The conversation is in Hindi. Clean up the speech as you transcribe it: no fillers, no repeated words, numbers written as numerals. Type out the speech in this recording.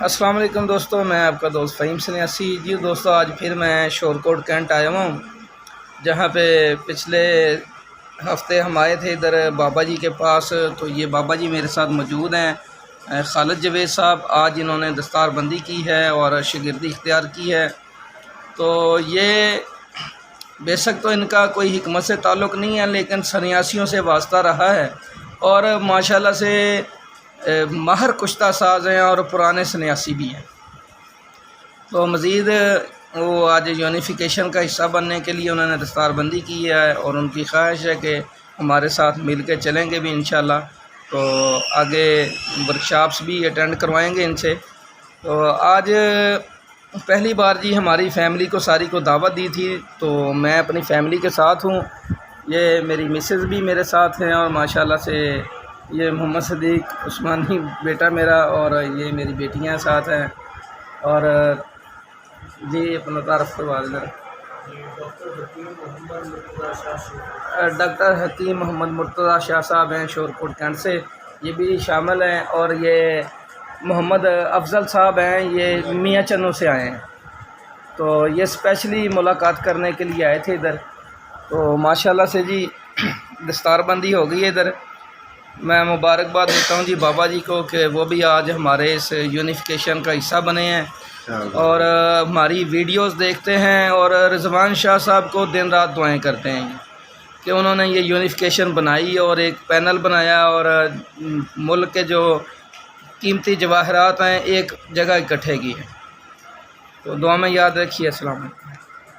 अस्सलाम वालेकुम दोस्तों, मैं आपका दोस्त फ़हीम सन्यासी जी। दोस्तों, आज फिर मैं शोरकोट कैंट आया हूँ, जहाँ पे पिछले हफ्ते हम आए थे इधर बाबा जी के पास। तो ये बाबा जी मेरे साथ मौजूद हैं, खालिद जवेद साहब। आज इन्होंने दस्तारबंदी की है और शागिर्दी इख्तियार की है। तो ये बेशक तो इनका कोई हिकमत से ताल्लुक़ नहीं है, लेकिन सन्यासियों से वास्ता रहा है और माशाल्लाह से माहिर कुश्ता साज हैं और पुराने सन्यासी भी हैं। तो मज़ीद वो आज यूनिफिकेशन का हिस्सा बनने के लिए उन्होंने दस्तारबंदी की है और उनकी ख्वाहिश है कि हमारे साथ मिल के चलेंगे भी इंशाल्लाह। तो आगे वर्कशॉप्स भी अटेंड करवाएंगे इनसे। तो आज पहली बार जी हमारी फ़ैमिली को सारी को दावत दी थी, तो मैं अपनी फ़ैमिली के साथ हूँ। ये मेरी मिसेज़ भी मेरे साथ हैं और माशाल्लाह से ये मोहम्मद सदीक उस्मानी बेटा मेरा और ये मेरी बेटियां साथ हैं। और जी अपना तारफ़ करवा दें। डॉक्टर हकीम मोहम्मद मुर्तज़ा शाह साहब हैं शोरकोट कैंट से, ये भी शामिल हैं। और ये मोहम्मद अफजल साहब हैं, ये मियाँ चन्नू से आए हैं। तो ये स्पेशली मुलाकात करने के लिए आए थे इधर। तो माशाल्लाह से जी दस्तारबंदी हो गई है इधर। मैं मुबारकबाद देता हूँ जी बाबा जी को कि वो भी आज हमारे इस यूनिफिकेशन का हिस्सा बने हैं और हमारी वीडियोस देखते हैं और रिजवान शाह साहब को दिन रात दुआएं करते हैं कि उन्होंने ये यूनिफिकेशन बनाई और एक पैनल बनाया और मुल्क के जो कीमती जवाहरात हैं एक जगह इकट्ठे किए। तो दुआ में याद रखिए। अस्सलाम वालेकुम।